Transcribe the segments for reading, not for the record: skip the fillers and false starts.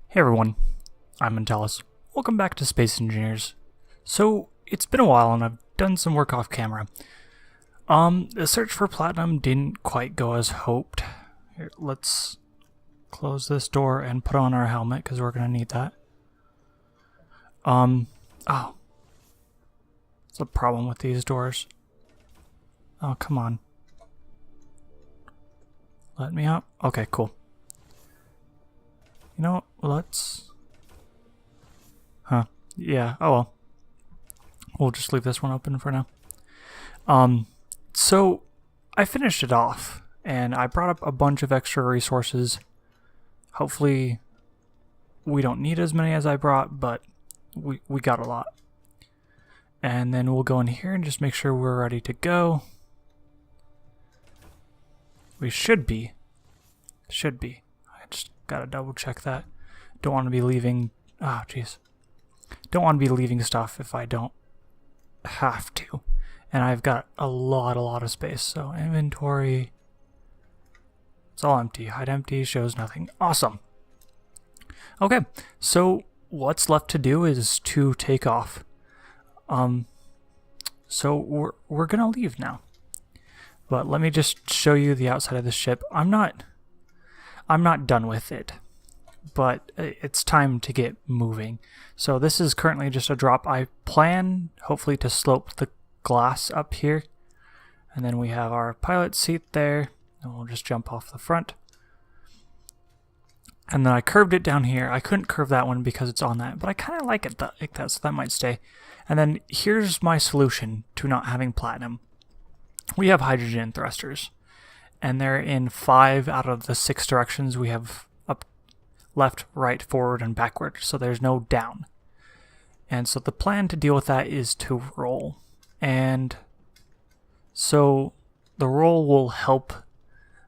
Hey everyone, I'm Antalous. Welcome back to Space Engineers. So, it's been a while and I've done some work off camera. The search for platinum didn't quite go as hoped. Here, let's close this door and put on our helmet because we're gonna need that. Oh. What's the problem with these doors? Oh, come on. Let me out? Okay, cool. You know what, let's... Yeah, oh well. We'll just leave this one open for now. So I finished it off, and I brought up a bunch of extra resources. Hopefully we don't need as many as I brought, but we got a lot. And then we'll go in here and just make sure we're ready to go. We should be. Should be. I just gotta double check that. Don't want to be leaving... Oh, jeez. Don't want to be leaving stuff if I don't have to. And I've got a lot of space. So inventory... It's all empty. Hide empty shows nothing. Awesome. Okay, so what's left to do is to take off. So we're gonna leave now. But let me just show you the outside of the ship. I'm not done with it, but it's time to get moving. So this is currently just a drop. I plan hopefully to slope the glass up here, and then we have our pilot seat there, and we'll just jump off the front. And then I curved it down here. I couldn't curve that one because it's on that, but I kind of like it like that, so that might stay. And then here's my solution to not having platinum. We have hydrogen thrusters, and they're in 5 out of the 6 directions. We have up, left, right, forward, and backward, so there's no down. And so the plan to deal with that is to roll. And so the roll will help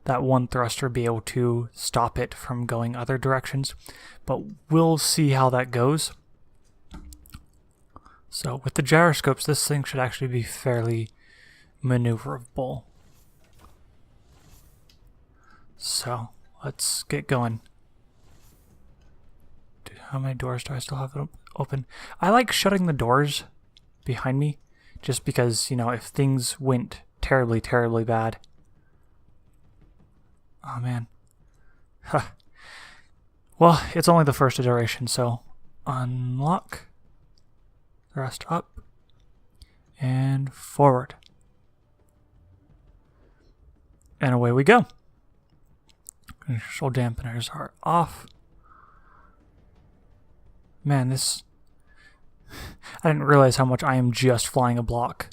that one thruster be able to stop it from going other directions, but we'll see how that goes. So with the gyroscopes, this thing should actually be fairly maneuverable. So let's get going. How many doors do I still have open? I like shutting the doors behind me just because, you know, if things went terribly bad. Oh man. Huh. Well, it's only the first iteration, so unlock, thrust up, and forward. And away we go. Control dampeners are off. Man, this... I didn't realize how much I am just flying a block.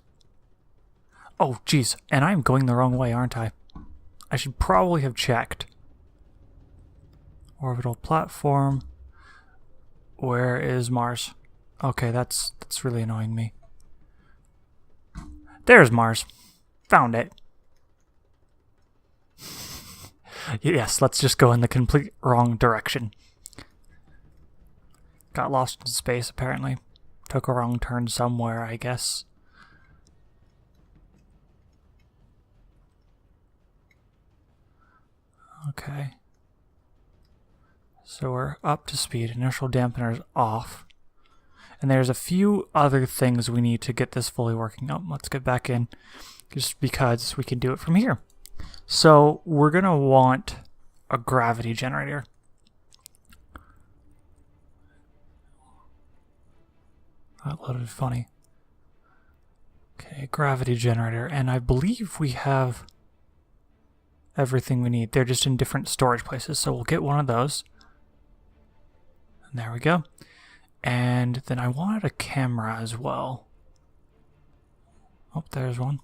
Oh, geez. And I'm going the wrong way, aren't I? I should probably have checked. Orbital platform. Where is Mars? Okay, that's really annoying me. There's Mars. Found it. Yes, let's just go in the complete wrong direction. Got lost in space, apparently. Took a wrong turn somewhere, I guess. Okay. So we're up to speed. Inertial dampeners off. And there's a few other things we need to get this fully working. Oh, let's get back in, just because we can do it from here. So we're going to want a gravity generator. That loaded funny. Okay, gravity generator. And I believe we have everything we need. They're just in different storage places. So we'll get one of those. And there we go. And then I wanted a camera as well. Oh, there's one.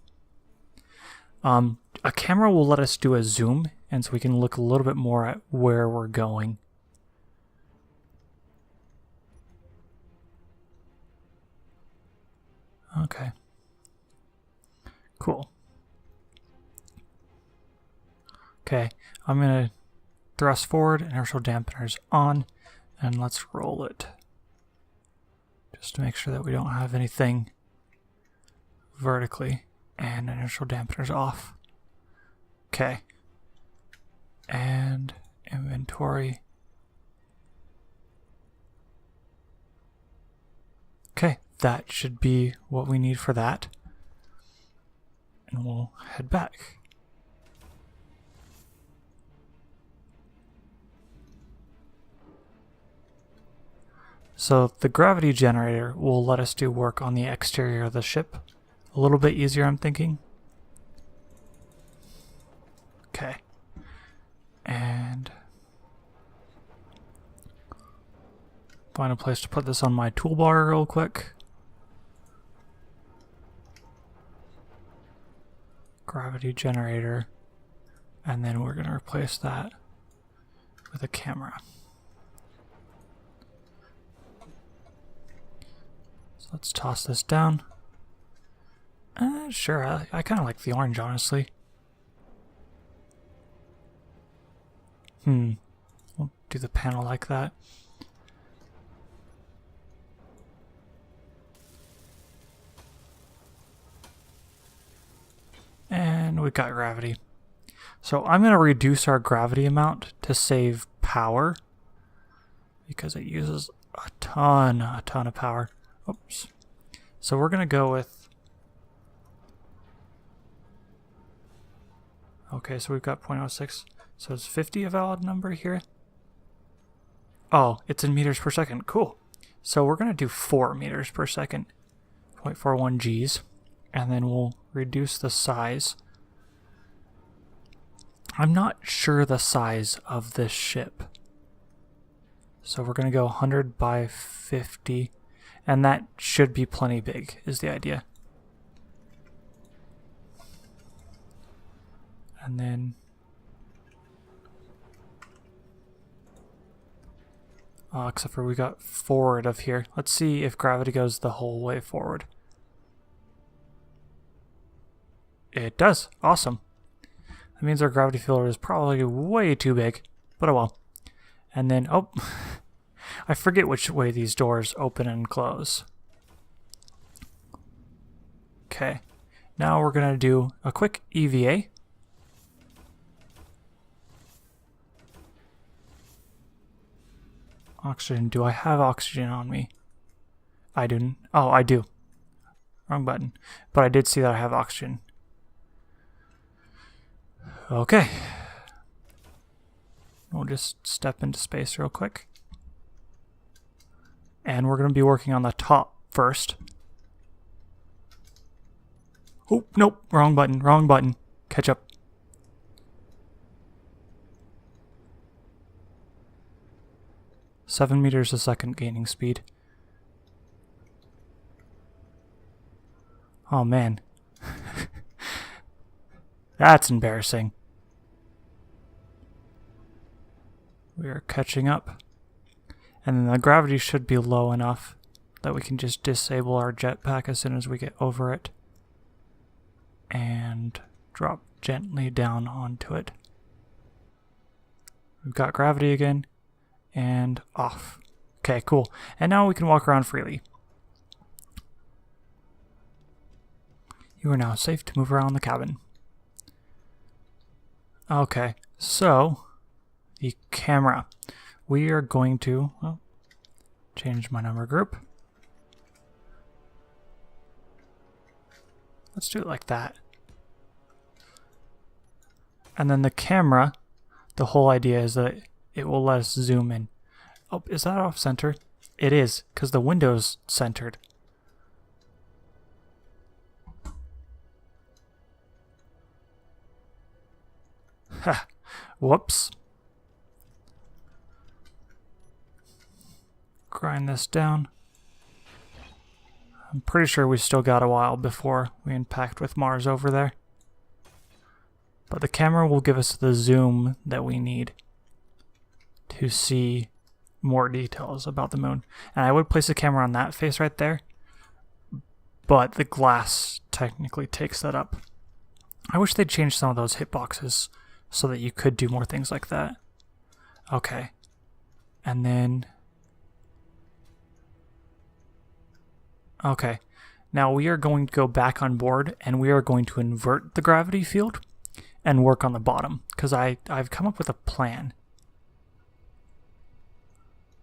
A camera will let us do a zoom, and so we can look a little bit more at where we're going. Okay. Cool. Okay, I'm going to thrust forward, inertial dampeners on, and let's roll it. Just to make sure that we don't have anything vertically. And inertial dampeners off. Okay. And inventory. that should be what we need for that. And we'll head back. So the gravity generator will let us do work on the exterior of the ship. A little bit easier, I'm thinking. Okay. And find a place to put this on my toolbar real quick. Gravity generator. And then we're going to replace that with a camera. So let's toss this down. Sure, I kind of like the orange, honestly. We'll do the panel like that. And we got gravity. So I'm going to reduce our gravity amount to save power, because it uses a ton of power. Oops. So we're going to go with... Okay, so we've got 0.06. So is 50 a valid number here? Oh, it's in meters per second. Cool. So we're going to do 4 meters per second. 0.41 Gs. And then we'll reduce the size. I'm not sure the size of this ship. So we're going to go 100 by 50. And that should be plenty big, is the idea. And then... except for we got forward of here. Let's see if gravity goes the whole way forward. It does. Awesome. That means our gravity field is probably way too big, but oh well. And then, oh, I forget which way these doors open and close. Okay. Now we're going to do a quick EVA. Oxygen. Do I have oxygen on me? I didn't. Oh, I do. Wrong button. But I did see that I have oxygen. Okay. We'll just step into space real quick. And we're going to be working on the top first. Oh, nope. Wrong button. Wrong button. Catch up. Seven meters a second gaining speed. Oh man. That's embarrassing. We are catching up. And then the gravity should be low enough that we can just disable our jetpack as soon as we get over it. And drop gently down onto it. We've got gravity again. And off. Okay, cool. And now we can walk around freely. You are now safe to move around the cabin. Okay, so the camera. We are going to change my number group. Let's do it like that. And then the camera, the whole idea is that it will let us zoom in. Oh, is that off center? It is, because the window's centered. Ha! Whoops. Grind this down. I'm pretty sure we still got a while before we impact with Mars over there. But the camera will give us the zoom that we need to see more details about the moon. And I would place a camera on that face right there, but the glass technically takes that up. I wish they'd change some of those hitboxes so that you could do more things like that. Okay. And then... Okay. Now we are going to go back on board and we are going to invert the gravity field and work on the bottom, because I've come up with a plan.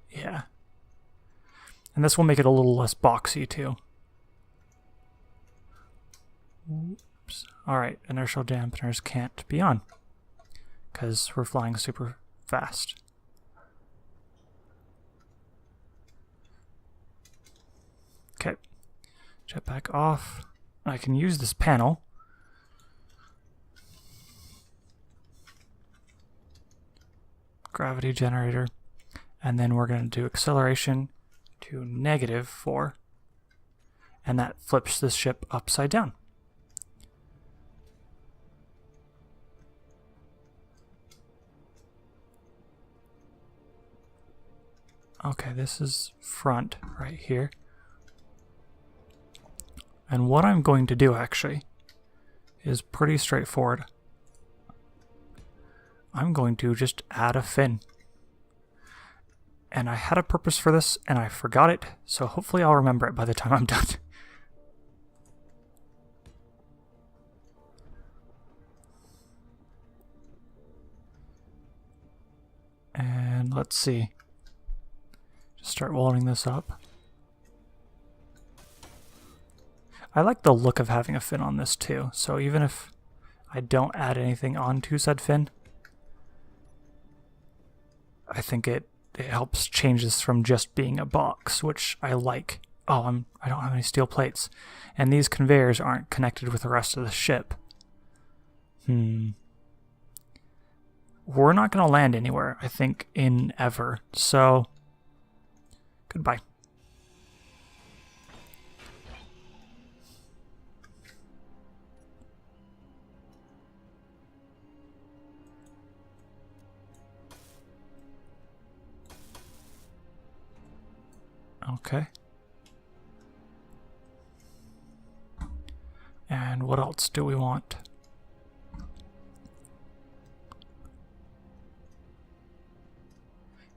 Yeah. And this will make it a little less boxy too. Oops. Alright, inertial dampeners can't be on because we're flying super fast. Okay, jetpack off. I can use this panel. Gravity generator. And then we're going to do acceleration to -4. And that flips this ship upside down. Okay, this is front right here. And what I'm going to do actually is pretty straightforward. I'm going to just add a fin. And I had a purpose for this and I forgot it, so hopefully I'll remember it by the time I'm done. And let's see. Just start welding this up. I like the look of having a fin on this too, so even if I don't add anything onto said fin, I think it helps change this from just being a box, which I like. Oh, I don't have any steel plates. And these conveyors aren't connected with the rest of the ship. We're not going to land anywhere, I think, in ever. So, goodbye. Okay. And what else do we want?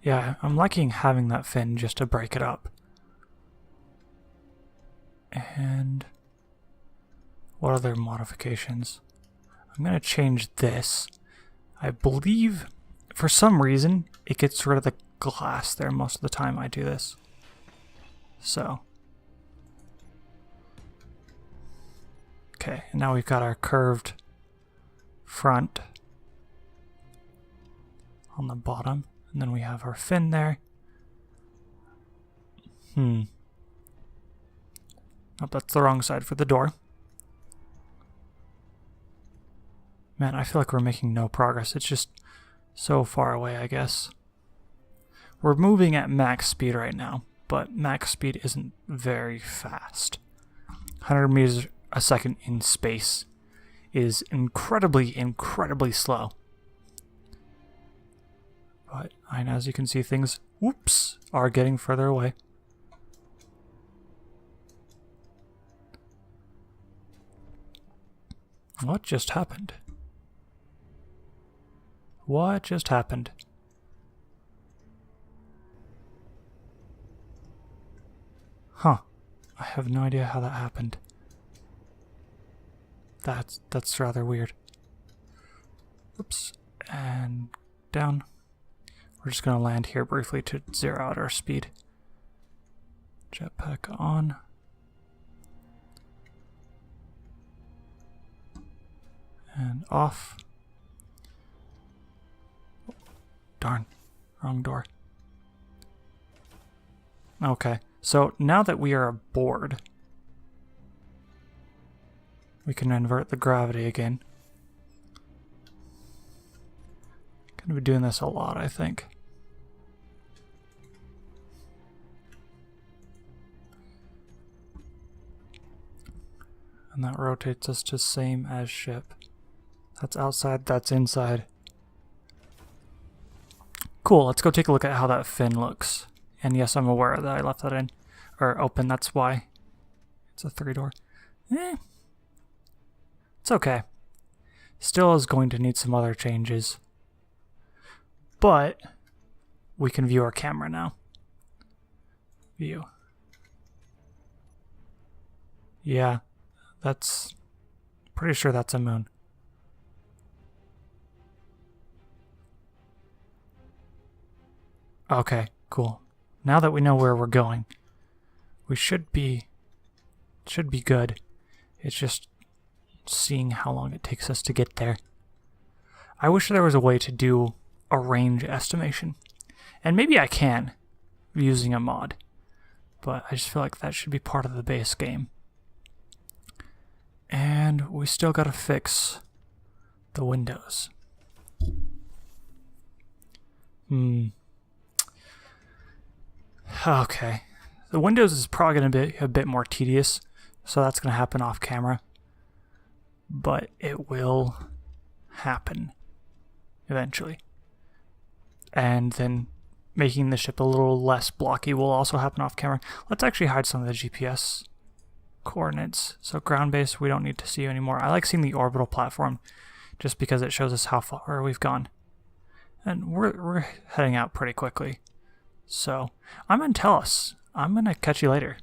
Yeah, I'm liking having that fin just to break it up. And what other modifications? I'm going to change this. I believe, for some reason, it gets rid of the glass there most of the time I do this. So. Okay, and now we've got our curved front on the bottom. And then we have our fin there. Oh, that's the wrong side for the door. Man, I feel like we're making no progress. It's just so far away, I guess. We're moving at max speed right now, but max speed isn't very fast. 100 meters a second in space is incredibly, incredibly slow. But as you can see, things, whoops, are getting further away. What just happened? What just happened? Huh. I have no idea how that happened. That's rather weird. Oops. And down. We're just going to land here briefly to zero out our speed. Jetpack on. And off. Oh, darn. Wrong door. Okay. So now that we are aboard, we can invert the gravity again. Gonna be doing this a lot, I think. And that rotates us to same as ship. That's outside, that's inside. Cool, let's go take a look at how that fin looks. And yes, I'm aware that I left that in. Or open, that's why. It's a 3-door. It's okay. Still is going to need some other changes. But we can view our camera now. View. Yeah, that's pretty sure that's a moon. Okay, cool. Now that we know where we're going, we should be good. It's just seeing how long it takes us to get there. I wish there was a way to do a range estimation. And maybe I can, using a mod. But I just feel like that should be part of the base game. And we still gotta fix the windows. Okay. The windows is probably going to be a bit more tedious, so that's going to happen off camera. But it will happen eventually. And then making the ship a little less blocky will also happen off camera. Let's actually hide some of the GPS coordinates. So ground base, we don't need to see you anymore. I like seeing the orbital platform just because it shows us how far we've gone. And we're heading out pretty quickly. So I'm Antalous. I'm going to catch you later.